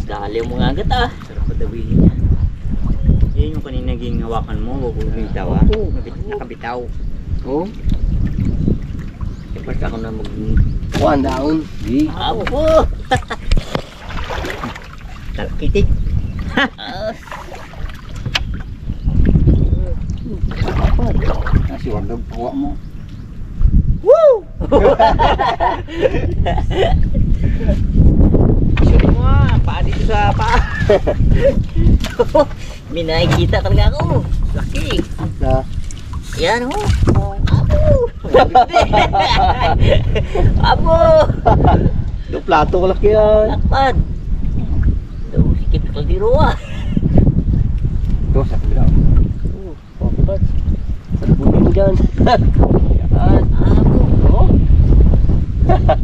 Dali mo nga agad ah. Sarap padawihin niya. Yan yung kanina naging hawakan mo, wag mo bitaw ah. Oo. Nakabitaw. Oh. Kapag ako na mag... One down. Apo! Talkitik. Kasi wag pawa mo. Woo! Sure mo ah, paa dito sa paa. May nakikita talaga ako. Laki. Na. Yan oh. Apo! Apo! Do plato ko laki yan. Lakpad! Daw sikip ko diro ah. Do sa kabila. Oh, kapag. Sa bumi mo dyan. Yan. Apo! Oh. Lakpad!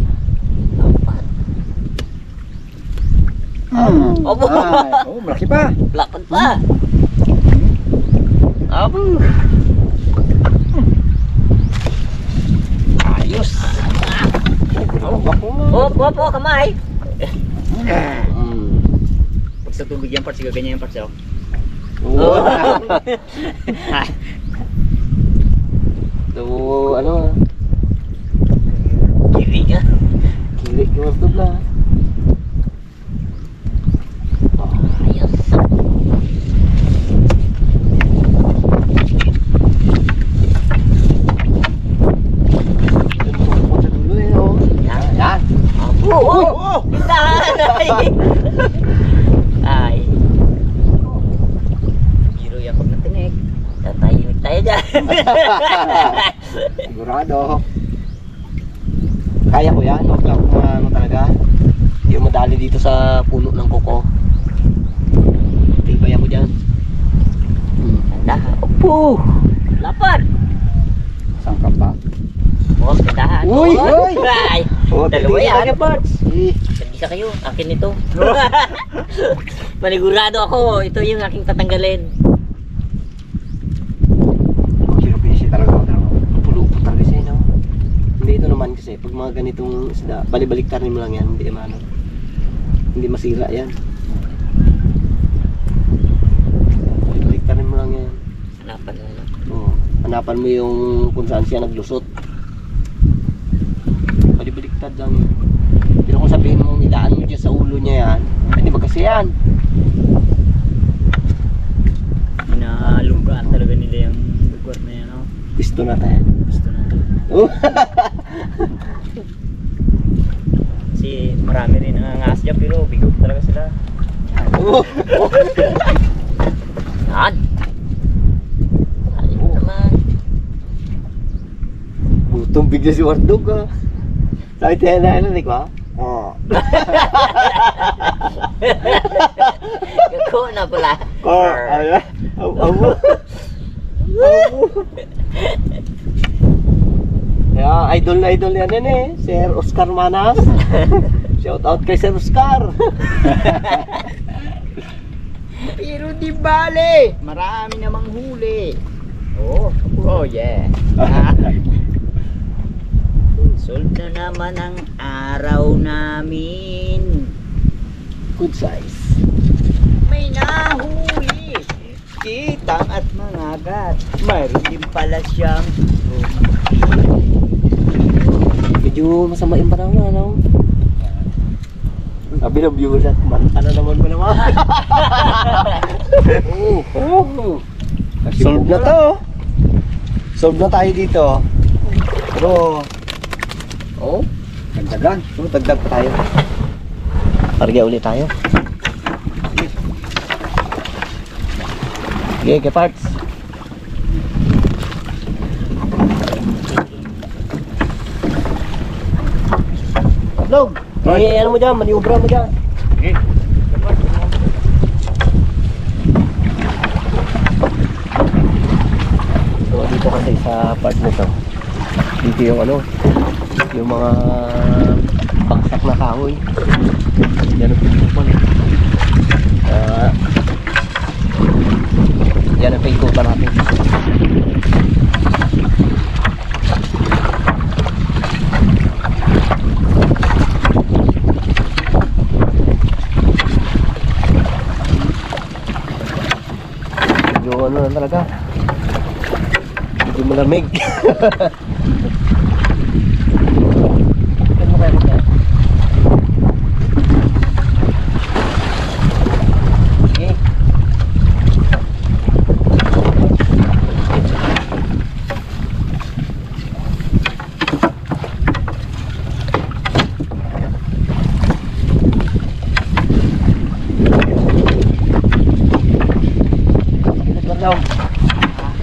Apo! Ay, oh, malaki pa. Lakpad pa! Apo! Ayos. Opo, kamay! Pag sa tubig yan, parts, ganyan yung parts oh. Oh. So, ano? Kiri ka! Kili ko mas dubla. Ayos! Sa dulo eh, oh. Yan! Yan. Apo! Oh! Tindahan! Ay! Biro yan pag natinig. Tatayimik tayo dyan! Sigurado. Kaya ko yan. Huwag lang kung ano talaga. Hindi ko madali dito sa puno ng koko. Tibay ako dyan. Tindahan! Opo! Lapad! Saan ka pa? Oh, tindahan! Uy! Uy! Ay! Oh, Dalawa yan! Eh, Isa kayo, akin ito. Manigurado ako, ito yung aking tatanggalin. Sino-busy talaga. Pulo-pulo talaga siya, no? Hindi ito naman kasi, pag mga ganitong isda, balik-baliktarin mo lang yan, hindi ano. Hindi masira yan. Balik-baliktarin mo lang yan. Hanapan na lang. Oo. Hanapan mo yung kung saan siya naglusot. Balik-baliktad lang yan. Pero kung sabihin mo, idaan mo dyan sa ulo niya yan, hindi ba kasi yan? Inaalunggaan talaga nila yung lugar na yan oh. Pisto na tayo. Gusto na. Oh. Kasi marami rin nangangas dyan pero bigog talaga sila. Oh. Yan! Ayun naman. Gutom bigla si Wardog ah. Sabi tayo na narinig ko ah. Oh. Kako na pala. Kor, ay, amo. Kaya idol na idol yan eh, Sir Oscar Manas. Shout out kay Sir Oscar. Pero di bale, marami namang huli. Oh yeah. Solve na naman ang araw namin. Good size. May nahuli. Kitang at mangagat. Mayroon din pala siyang Medyo masama yung panahon ano. Sabi ng viewers at manta na naman mo naman. Solve na to. Solve na tayo dito. Pero oh, dagdagan. So, dagdag pa tayo. Karga ulit tayo. Okay, ke parts. Log. Eh, ano mo dyan? Maniubra mo dyan. Okay. So, dito kasi sa part nito. Dito yung ano, yung mga baksak na kahoy. Yan ang pinikupan eh. Yan ang pinikupan natin. Lamig. Sige.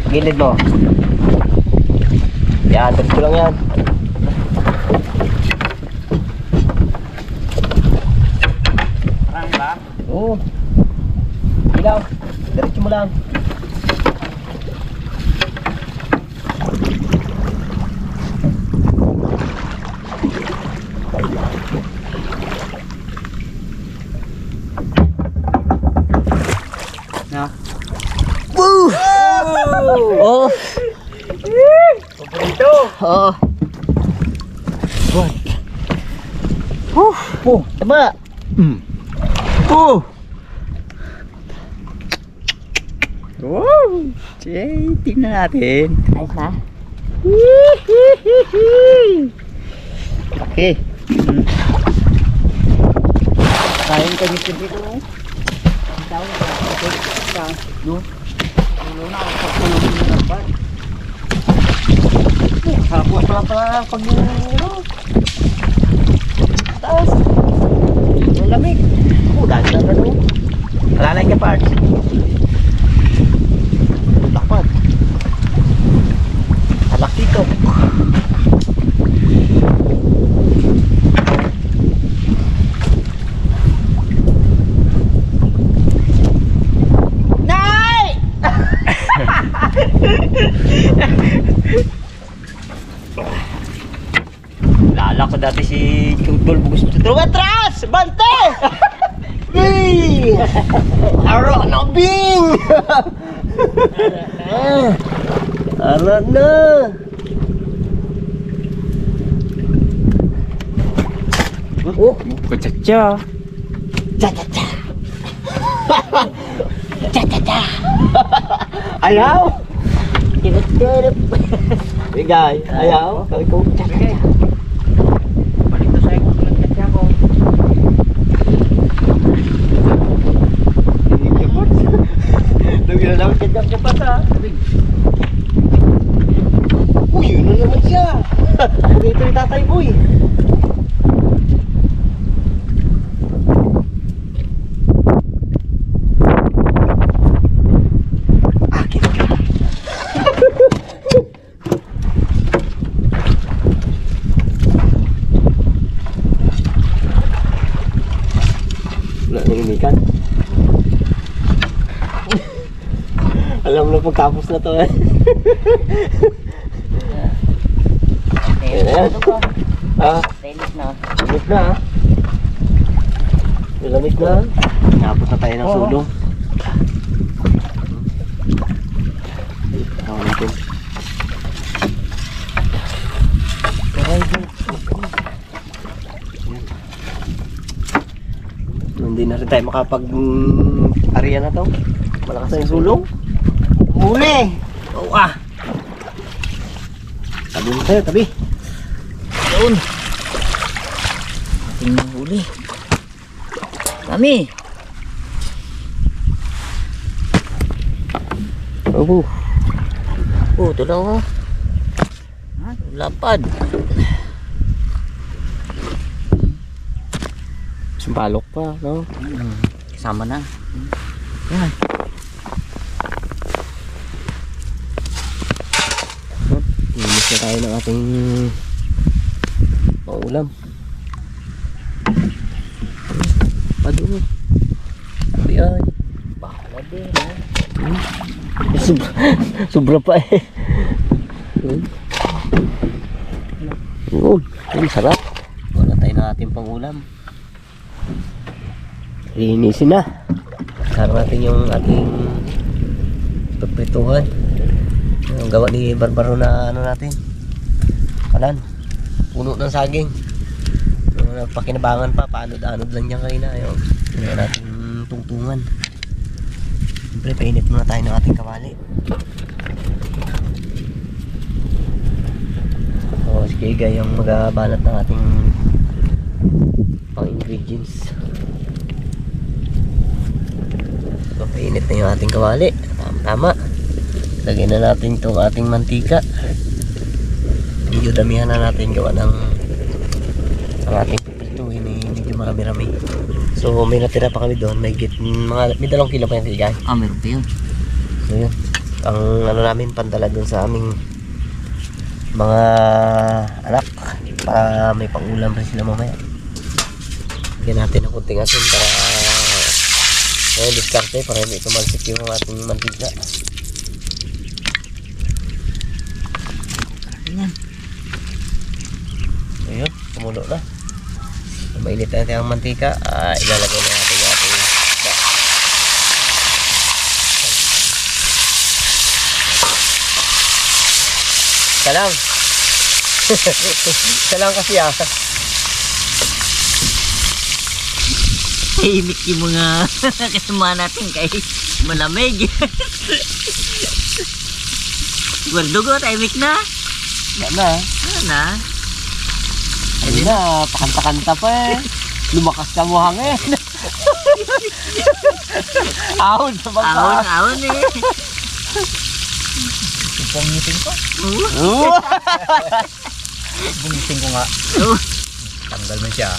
Gilid mo. Yan, tuloy ko lang yan. Marami ba? Oo. Ilaw. Diretso mo lang. No. Woo! Oh! Paborito. Oo. What? Oh, tama. Oh. Wow! Jay, tingnan natin. Ayos na? Okay. Kain ka dito dito. Hapos na pala pag taas. Ang lamig. Oh, dahil na gano'n. Alalay ka parts. Lakpad. Alak dito. Lala ko dati si Chudol gusto atras! Bante! Hey! Aro na bing! Aro na! Oh! Kuchacha. Cha-cha-cha! Cha-cha-cha! Ayaw! Tirap-tirap. Bigay! Ayaw! Kami ko cha-cha-cha! Balik to sa'yo kung nagkatya ko. Hindi ka pa. Lagi na namin kanyang ka pa sa. Uy, yun na naman siya. Dito yung tatay boy. Akin ka. Wala nang imikan. Alam na pagtapos na to eh. Ano ko? Ah, Tenis na. lamig na ah. Lamig na. Tapos na tayo ng sulong. Tawag natin. Hindi na rin tayo makapag-ariya na to. Malakas na yung sulong. Muli! Oh ah! Tabi mo tayo, tabi. Doon. Ating huli. Kami. Oh, Oh, ito lang oh. Lapad. sumpalok pa, no? Kasama na. Yan. Inis na tayo ng ating paulam. Padunod. Sabi ay. Bahala din. Sobra pa eh. Uy, sarap. Wala tayo na ating pangulam. Linisin na. Sarap natin yung ating pagprituhan. Yung gawa ni Barbaro na ano natin. Kalan. Puno ng saging. Pakinabangan pa. Paanod-anod lang niya kanina. Yung natin tungtungan. Siyempre, painit muna tayo ng ating kawali. So, si Kegay yung magabanat ng ating pang ingredients. So, painit na yung ating kawali. Tama. Lagyan na natin itong ating mantika. Medyo damihan na natin gawa ng ang ating pipituin eh, medyo marami-rami. So, may natira pa kami doon. May 2 kilo pa yung Kegay. Meron pa yun. So, yun. Ang ano namin, pandala doon sa aming mga anak para may pangulam rin sila mamaya. Bigyan natin ng kunting asin para diskarte para hindi tumalsik yung ating mantika. Yan. So yun, tumulo na. Mainit natin ang mantika, ilalagay na natin yung ating isda. Isa lang. Isa lang kasi Tahimik yung mga kasama natin kay malamig. Dugo, tahimik na. Yan na. Ano na? Ayun na, pakanta-kanta pa eh. Lumakas ka mo hangin. Ahon sa bangka. Ahon eh. Pungitin ko. Oo. Bungitin ko nga. Oo. Tanggal man siya.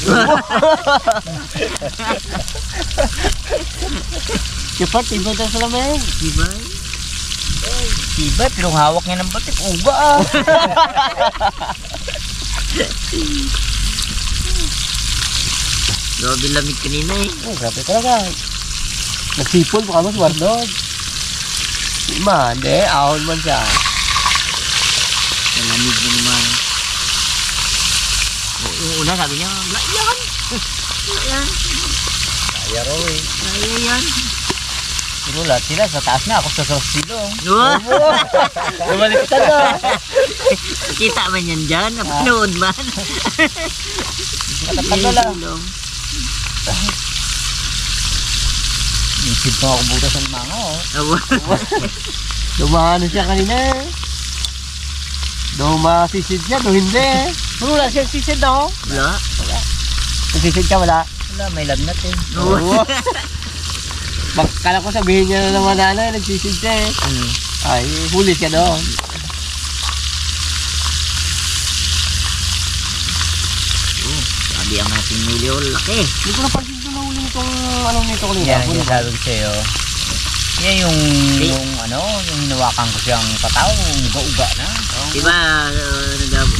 Sipart, iba tayo sa lamig. Diba? Diba? Pero hawak niya ng batik. Uga Grabe lamig kanina eh. Oh, grabe talaga. Nagsipol pa kami sa Wardog. Hindi, ahon man siya. Malamig mo naman. Yung una sabi niya, wala yan. Wala yan. Kaya raw eh. Kaya yan. Pero lahat sila sa taas na. Ako sa silo. Wow. Lumaliktad na. Kita man yan dyan. Napanood man. Katatanda lang. Isip ko ako butas ng mga Dumano siya kanina eh. Dumasisid siya, hindi eh. Wala siya sisid ako. Wala. Nasisid ka wala? Wala, may lagnat eh. Oo. Kala ko sabihin niya na naman na nagsisid siya eh. Ay, huli siya doon. Sabi ang ating huli o laki. Hindi ko napansin doon na huli nitong ano nito kanina. Yan ang sinasabi ko sa'yo. Yan yung yung hinawakan ko siyang pataw, uga-uga na. Diba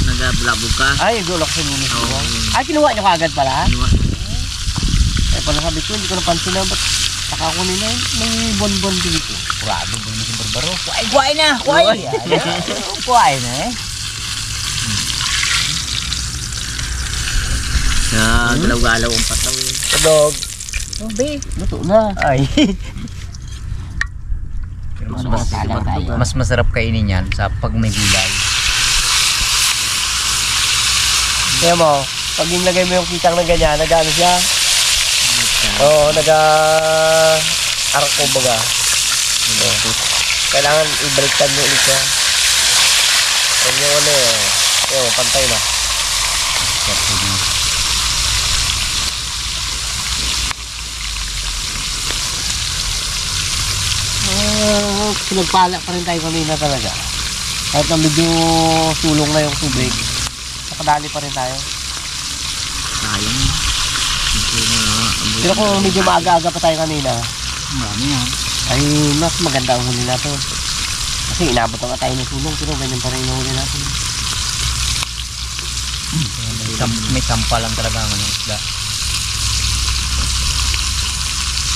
nag-blabog ka? Ay, gulo ko sa lunis ko. Oo. Ay, kinuha niyo kagad pala? Ano? Ay, pala sabi ko, hindi ko napansin na. Ba't nakakunin na yun? May bon-bon dito. Grabe ba yung barbaro? Kuway na! Kuway! Kuway na eh. Galaw-galaw ang pataw eh. Kadog. Oh, be. Luto na. Ay. Mas Mas masarap kainin yan sa pag may gulay. Kaya mo, pag nilagay mo yung kitang na ganyan, nag-ano siya? Oo, arang kumbaga. Kailangan ibaliktad mo ulit siya. Kaya yung ano eh, yung pantay na. Pinagpala pa rin tayo kanina talaga. Kahit na medyo sulong na yung tubig, nakadali pa rin tayo. Sayang. Pero kung medyo maaga-aga pa tayo kanina, Marami yan. ay mas maganda ang huli natin. Kasi inabot na nga tayo ng sulong, pero ganyan pa rin yung huli natin. May sampa lang talaga ang isda.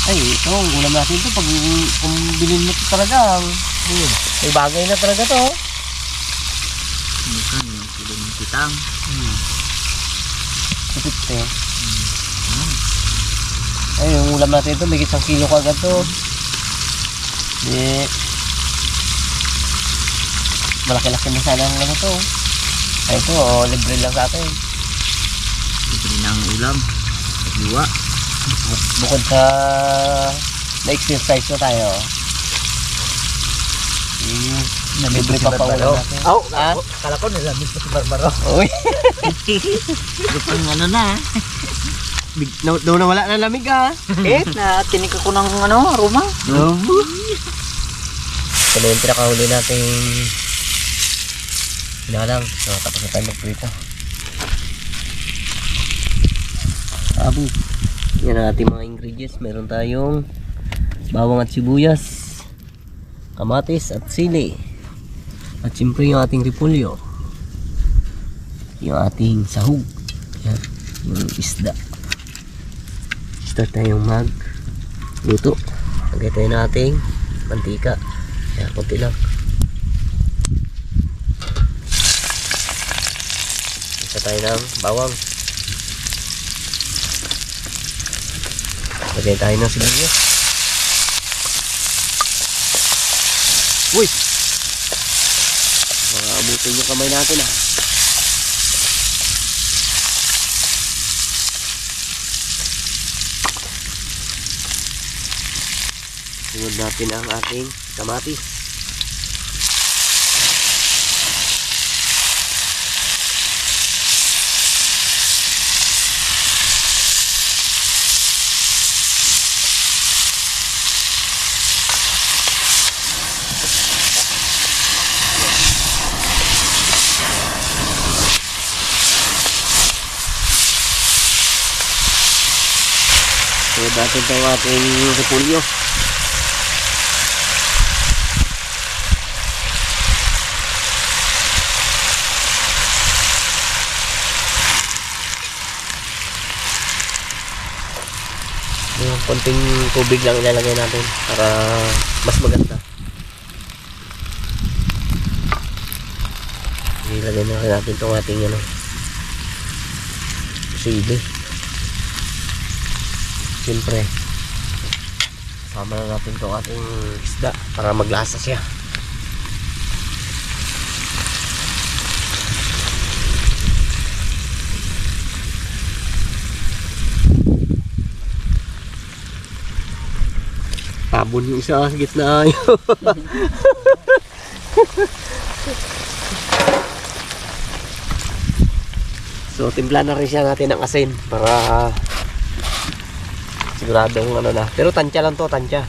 Ay, ito, ang ulam natin ito, pag kung bilhin mo ito talaga, may bagay na talaga to. Bukan, sila ng kitang. Kupit eh. Ay, yung ulam natin ito, may 1 kilo kagad to. Di, malaki-laki na sana ang ano to. Ay, ito, libre lang sa atin. Ito rin ang ulam. Liwa. Bukod sa na-exercise na tayo, Libre pa pa ulam natin. Oh, Ah? kala ko nilamig pa si Barbaro. Uy, Pang ano na. daw na wala na lamig ah. Natinig ako ng aroma. Ito na yung pinakahuli nating hinalang. So, tapos na tayo magprito. Abo. Yan ang ating mga ingredients. Meron tayong bawang at sibuyas, kamatis at sili. At siyempre yung ating repolyo. Yung ating sahog. Yan. Yung isda. Start tayong magluto. Lagay tayo nating mantika. Yan, konti lang. Isa tayo ng bawang. Lagay tayo ng sibuyas. Uy! Mga abutin yung kamay natin ah. Sunod natin ang ating kamatis. Sunod natin ang ating repolyo. Yung konting tubig lang ilalagay natin para mas maganda. Ilagay na natin itong ating sili. Siyempre sama na natin itong ating isda para maglasa siya. Tabon yung isa sa gitna. So timpla na rin siya natin ng asin para siguradong na. Pero tansya lang to, tansya.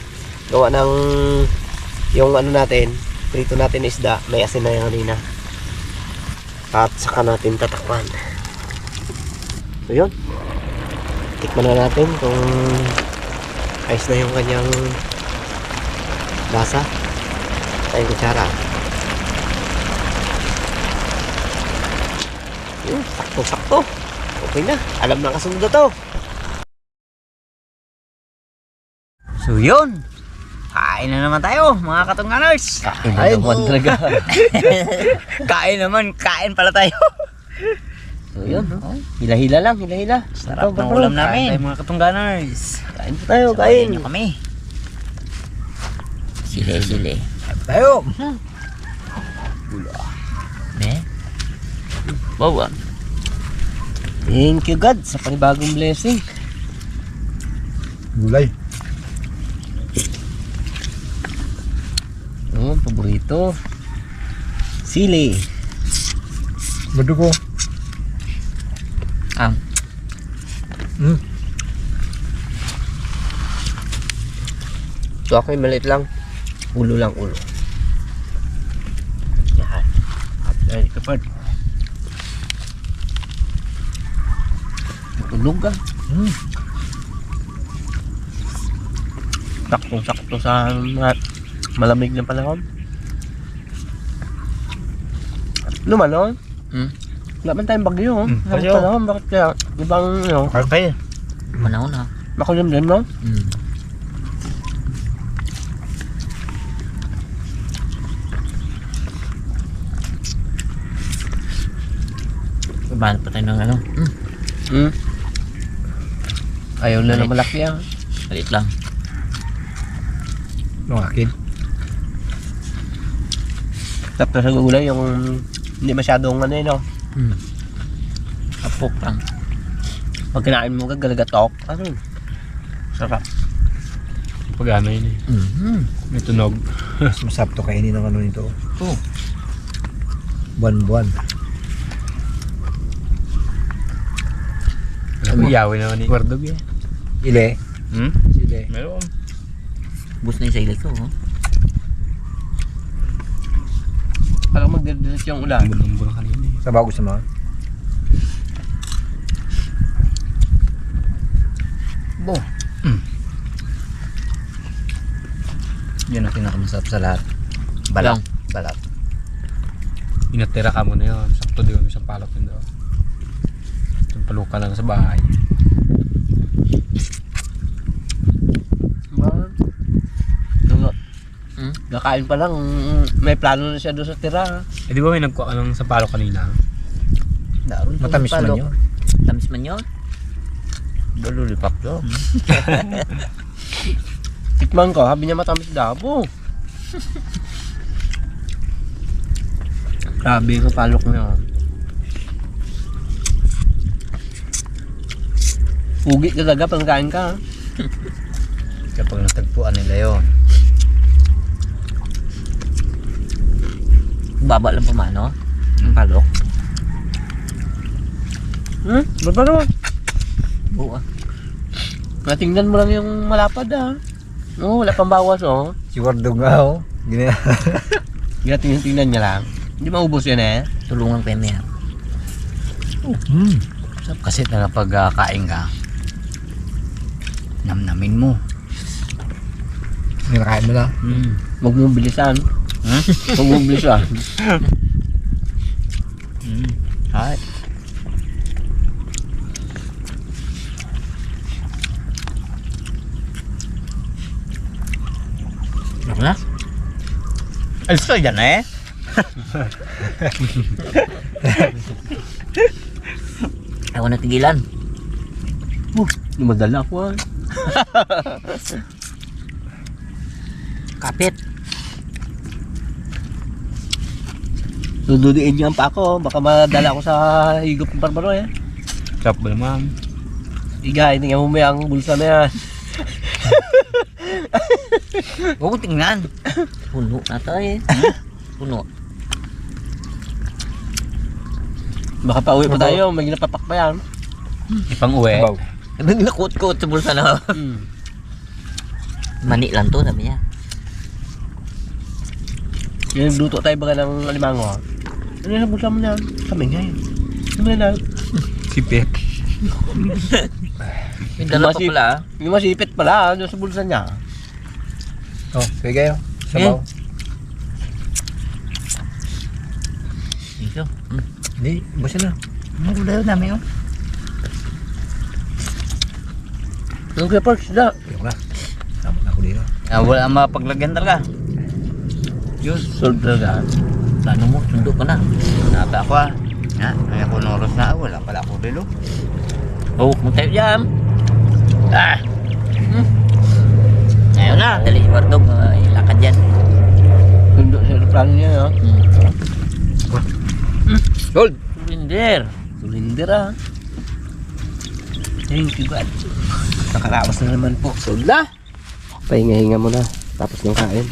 Gawa ng yung natin, prito natin isda, may asin na yung kanina. At saka natin tatakpan. So yun. Tikman na natin kung ayos na yung kanyang lasa. Tayong kutsara. Sakto-sakto. Okay na. Alam na kasunod na to. So yun. Kain na naman tayo mga katungganers. Kain na naman talaga. Kain naman. Kain pala tayo. So yun. Hila-hila lang. Hila-hila. Sarap ng ulam namin. Kain tayo mga katungganers. Kain po tayo. Kain Kain. nyo kami. Sili. Kain tayo. Bawa. Thank you God sa panibagong blessing. Gulay. Paborito. Sili. Badugo. So ako maliit lang. Ulo lang, ulo. Yan. Ay, kapag. Tulog ka. Sakto-sakto sa malamig na panahon. Lumanon? Wala man tayong bagyo, oh. Bagyo. Panahon, bakit kaya? Ibang, Okay. Manahon na. makulim din, no? Bahan pa tayo ng ano. Ayaw na na malaki, ah. Malit lang. Yung akin. Tapos sa gulay, yung hindi masyadong no? Apok lang. Pag kinain mo ka, galagatok. Ano? Sarap. Pag-ano yun eh. May tunog. Masarap to kainin ng nito. Oh. Buwan-buwan. Yawin naman ni Guardog eh. Ile? Sile. Meron. Bus na yung sailit ko. Oh. Parang magdidilis yung ulan. Bulan kanina eh. Sa bago sa mga. Bo. Yan ang pinakamasarap sa lahat. Balat. Balat. Inatira ka mo na yun. Sakto di kami sa palok yun daw. Paluka lang sa bahay. Kakain pa lang, may plano na siya doon sa tira. Eh di ba may nagkuha ka ng sa palok kanina? Daron. Matamis man yun. Tamis man yun. Lululipak yun. Tikman ko, sabi niya matamis daw po. Grabe yung palok niya. Ugi talaga pag kain ka. Kapag natagpuan nila yun. Baba lang pamano. Ang palok. Ba't ba naman? Oo. Natingnan mo lang yung malapad ah. Oo, wala pang bawas oh. Si Guardog nga oh. Tingnan niya lang. Hindi maubos yan eh. Tulungan pa yan. Sarap kasi na kapag kain ka, namnamin mo. Nilakain mo na. Huwag mong bilisan. Huwag mong bilisan. Hay. Ano na? Alis ka dyan eh. Ako na tigilan. Madala ko ah. Kapit. Dududiin niya pa ako. Baka madala ko sa higop ng Barbaro eh. Sarap ba naman? Igay, tingnan mo may ang bulsa na yan. Huwag ko tingnan. Puno na to eh. Puno. Baka pa uwi pa tayo, may ginapapak pa yan. Ipang uwi. Naglakot-kot sa bulsa na. Mani lang to, sabi niya. Yung nagluto tayo baga ng alimango. Ano yung bulsa mo na? Kami nga yun. Ano na lang? Sipit. May dala pa pala. Yung masipit pala, doon sa bulsa niya. Oh, sige kayo. Sabaw. Dito. Hindi, basta na. Ano daw namin yun? Yung kaya parks na. Yung na. Tama na ako dito. Wala ang mapaglagyan talaga. Yun. Sold talaga. Plano mo, sundo ka na. Nata ako ah. Ha? Kaya ko noros na. Wala pala ako dito. Oh, kung tayo dyan. Ah! Ngayon na. Dali, Bardog. Ilakad dyan. Sundo sa aeroplano niya. No? Gold! Surinder. Sulinder ah. Thank you God. Nakarawas na naman po. Sold na. Pahinga-hinga mo na. Tapos ng kain.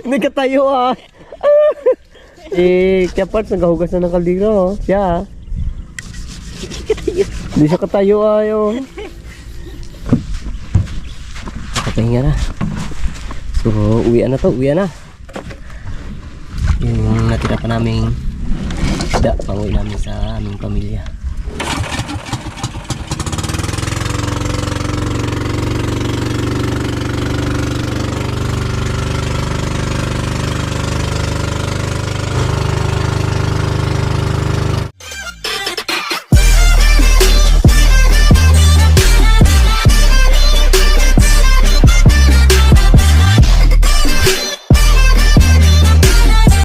Hindi ka tayo ah. Kaya parts naghahugas na ng kaldero oh. Siya ah. Hindi siya katayo ayo. Nakapahinga na. So uwian na to, uwian na. Yung natira pa naming isda, panguwi namin sa aming pamilya.